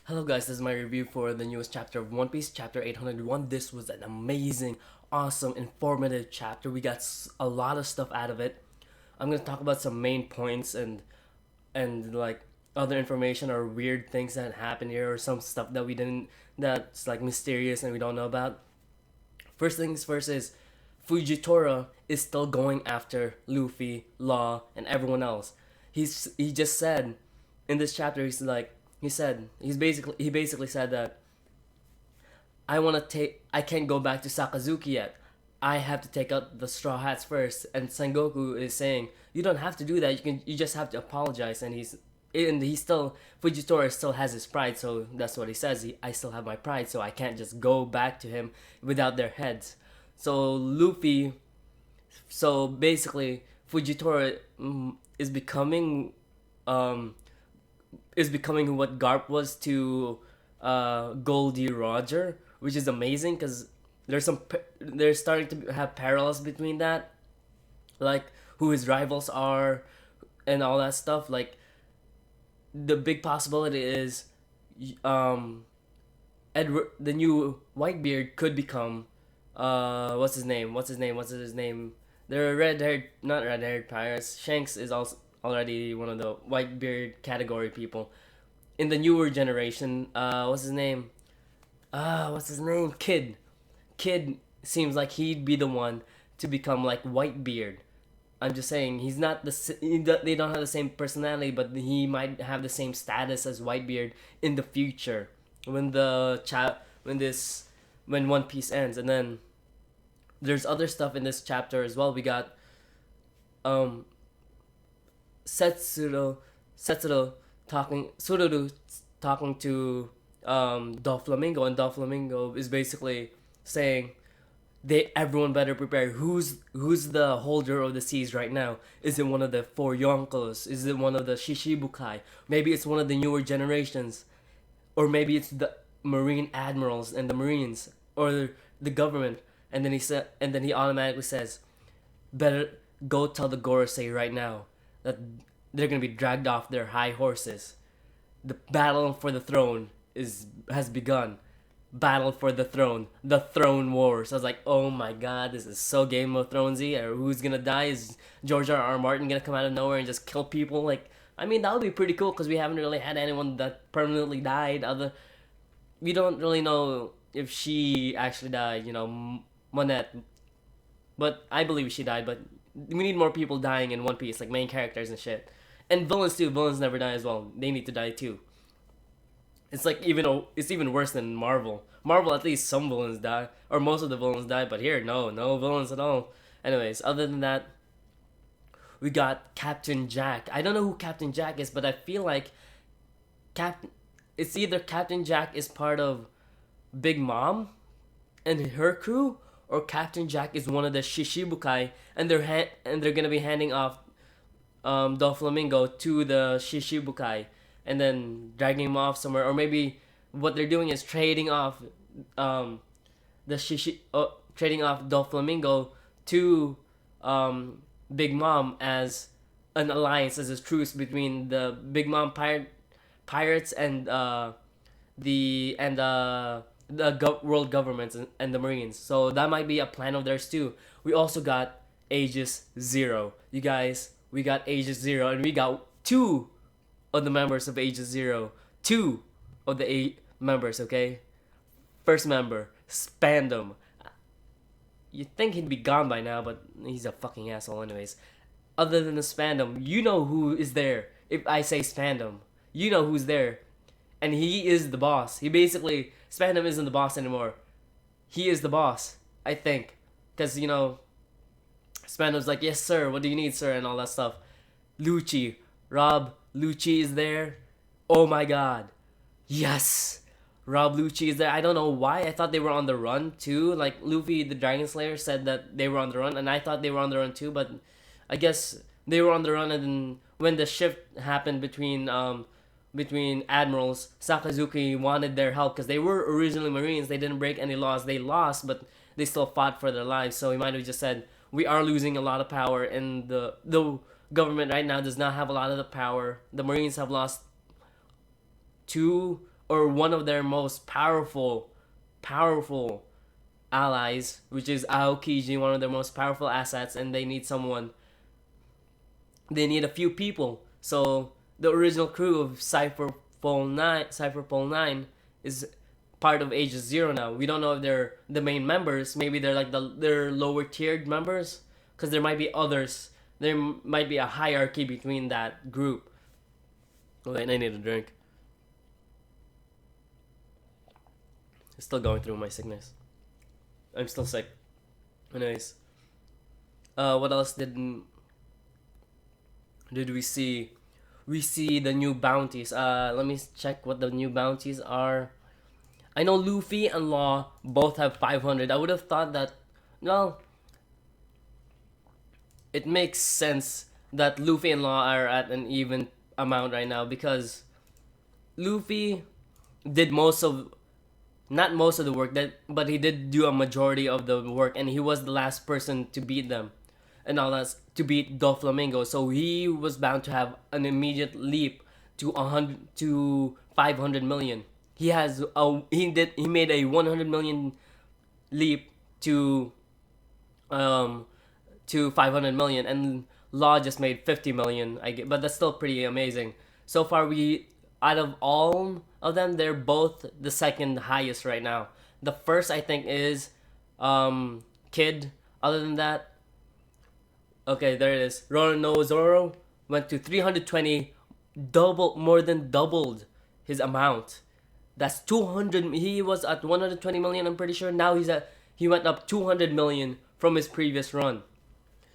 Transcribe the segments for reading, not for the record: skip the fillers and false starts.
Hello guys, this is my review for the newest chapter of One Piece, chapter 801. This was an amazing, awesome, informative chapter. We got a lot of stuff out of it. I'm going to talk about some main points and like other information or weird things that happened here or some stuff that we didn't that's like mysterious and we don't know about. First things first is Fujitora is still going after Luffy, Law, and everyone else. He just said in this chapter he basically said that I can't go back to Sakazuki yet. I have to take out the Straw Hats first. And Sengoku is saying, you don't have to do that. You just have to apologize. And he still Fujitora still has his pride, so that's what he says. I still have my pride, so I can't just go back to him without their heads. So Luffy, so basically Fujitora um is becoming what Garp was to Goldie Roger, which is amazing because there's starting to have parallels between that, like who his rivals are and all that stuff. Like the big possibility is, um, Edward, the new Whitebeard, could become what's his name? What's his name? They're red haired, not red haired pirates. Shanks is also already one of the Whitebeard category people. In the newer generation, what's his name? What's his name? Kid seems like he'd be the one to become like Whitebeard. I'm just saying he's not they don't have the same personality, but he might have the same status as Whitebeard in the future when when One Piece ends. And then there's other stuff in this chapter as well. We got um Setsuro talking Sururu talking to Doflamingo, and Doflamingo is basically saying they everyone better prepare. Who's the holder of the seas right now? Is it one of the four Yonkos? Is it one of the Shishibukai? Maybe it's one of the newer generations, or maybe it's the marine admirals and the marines or the government. And then he automatically says, better go tell the Gorosei right now that they're gonna be dragged off their high horses. The battle for the throne has begun. Battle for the throne wars. I was like, oh my god, this is so Game of Thronesy. Or who's gonna die? Is George R. Martin gonna come out of nowhere and just kill people? Like, I mean, that would be pretty cool because we haven't really had anyone that permanently died. We don't really know if she actually died. Monette, but I believe she died. But we need more people dying in One Piece, like main characters and shit, and villains too. Villains never die as well. They need to die too. It's even worse than Marvel. Marvel, at least some villains die, or most of the villains die, but here no villains at all. Anyways, other than that, we got Captain Jack. I don't know who Captain Jack is, but I feel like Cap it's either Captain Jack is part of Big Mom and her crew, or Captain Jack is one of the Shishibukai, and they're gonna be handing off Doflamingo to the Shishibukai, and then dragging him off somewhere, or maybe what they're doing is um, trading off Doflamingo to Big Mom as an alliance, as a truce between the Big Mom pirates and world governments and the Marines. So that might be a plan of theirs too. We also got Aegis Zero. You guys, we got Aegis Zero, and we got two of the members of Aegis Zero. Two of the eight members, okay? First member, Spandam. You'd think he'd be gone by now, but he's a fucking asshole anyways. Other than the Spandam, you know who is there. If I say Spandam, you know who's there. And he is the boss. Spandam isn't the boss anymore. He is the boss, I think. Because, Spandam's like, yes, sir, what do you need, sir, and all that stuff. Rob Lucci is there. Oh my god. Yes! Rob Lucci is there. I don't know why. I thought they were on the run, too. Like, Luffy, the Dragon Slayer, said that they were on the run, and I thought they were on the run, too, but I guess they were on the run, and then when the shift happened between admirals, Sakazuki wanted their help because they were originally Marines. They didn't break any laws. They lost, but they still fought for their lives. So he might have just said, "We are losing a lot of power, and the government right now does not have a lot of the power. The Marines have lost two or one of their most powerful allies, which is Aokiji, one of their most powerful assets, and they need someone. They need a few people. So the original crew of Cypher Pole 9 is part of Aegis Zero now. We don't know if they're the main members. Maybe they're like they're lower tiered members, because there might be others. There might be a hierarchy between that group. Wait, I need a drink. I'm still going through my sickness. I'm still sick. Anyways, what else did we see? We see the new bounties. Let me check what the new bounties are. I know Luffy and Law both have 500. I would have thought that, well, it makes sense that Luffy and Law are at an even amount right now, because Luffy did not most of the work, but he did do a majority of the work, and he was the last person to beat them, and all that, to beat Doflamingo. So he was bound to have an immediate leap to 500 million. He made a 100 million leap to 500 million, and Law just made 50 million. But that's still pretty amazing. So far, out of all of them, they're both the second highest right now. The first, I think, is Kid. Other than that, okay, there it is. Zoro went to 320, more than doubled his amount. That's 200. He was at 120 million, I'm pretty sure. Now he went up 200 million from his previous run.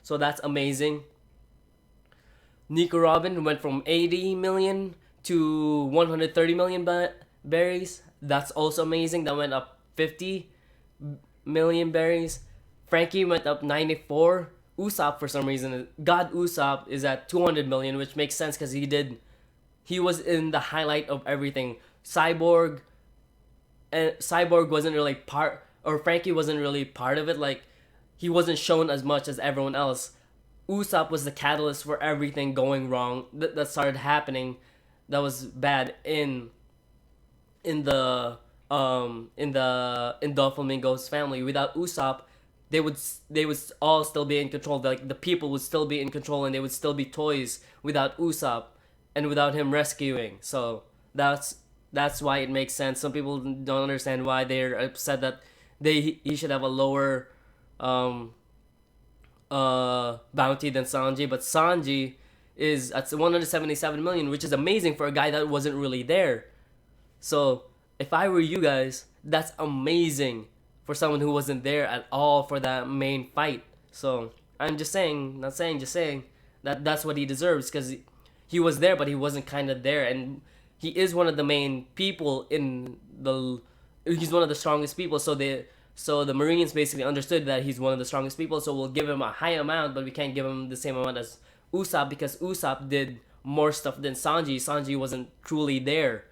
So that's amazing. Nico Robin went from 80 million to 130 million berries. That's also amazing. That went up 50 million berries. Frankie went up 94. Usopp, for some reason, God Usopp is at 200 million, which makes sense because he was in the highlight of everything. Cyborg wasn't really Frankie wasn't really part of it. Like, he wasn't shown as much as everyone else. Usopp was the catalyst for everything going wrong that started happening, that was bad in Doflamingo's family. Without Usopp, they would all still be in control. Like, the people would still be in control, and they would still be toys without Usopp and without him rescuing. So that's why it makes sense. Some people don't understand why they're upset that he should have a lower bounty than Sanji, but Sanji is at 177 million, which is amazing for a guy that wasn't really there. So if I were you guys, that's amazing for someone who wasn't there at all for that main fight. So I'm just saying, just saying that that's what he deserves, because he was there, but he wasn't kind of there, and he is one of the main people he's one of the strongest people. So the Marines basically understood that he's one of the strongest people, so we'll give him a high amount, but we can't give him the same amount as Usopp, because Usopp did more stuff than Sanji. Sanji wasn't truly there.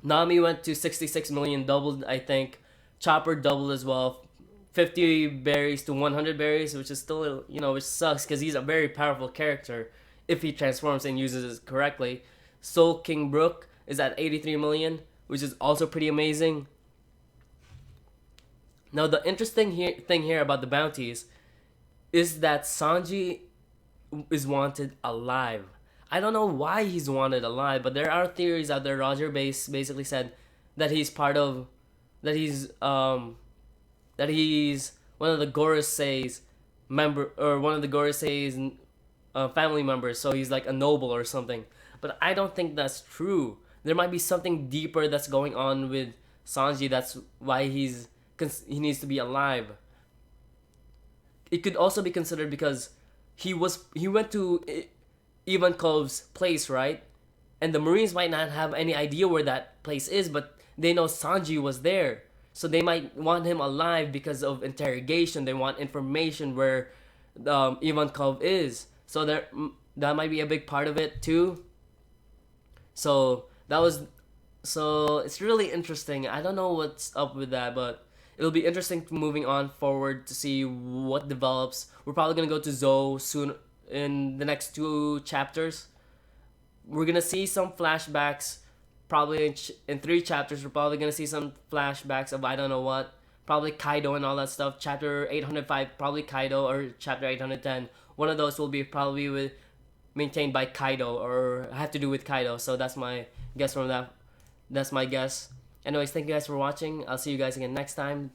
Nami went to 66 million, doubled, I think. Chopper doubled as well, 50 berries to 100 berries, which is still, which sucks, because he's a very powerful character if he transforms and uses it correctly. Soul King Brook is at 83 million, which is also pretty amazing. Now, the interesting thing here about the bounties is that Sanji is wanted alive. I don't know why he's wanted alive, but there are theories out there. Roger basically said that he's one of the Gorosei's member, or one of the Gorosei's family members, so he's like a noble or something. But I don't think that's true. There might be something deeper that's going on with Sanji. That's why he needs to be alive. It could also be considered because he went to Ivankov's place, right? And the Marines might not have any idea where that place is, but they know Sanji was there. So they might want him alive because of interrogation. They want information where Ivankov is. So that might be a big part of it too. So it's really interesting. I don't know what's up with that, but it'll be interesting moving on forward to see what develops. We're probably gonna go to Zou soon in the next 2 chapters. We're gonna see some flashbacks Probably in 3 chapters, we're probably gonna see some flashbacks of I don't know what. Probably Kaido and all that stuff. Chapter 805, probably Kaido, or chapter 810. One of those will be probably with maintained by Kaido or have to do with Kaido. So that's my guess from that. That's my guess. Anyways, thank you guys for watching. I'll see you guys again next time.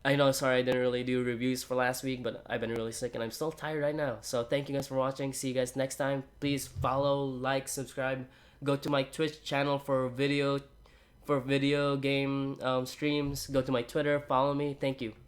I know, sorry I didn't really do reviews for last week, but I've been really sick and I'm still tired right now. So thank you guys for watching. See you guys next time. Please follow, like, subscribe. Go to my Twitch channel for video game streams. Go to my Twitter. Follow me. Thank you.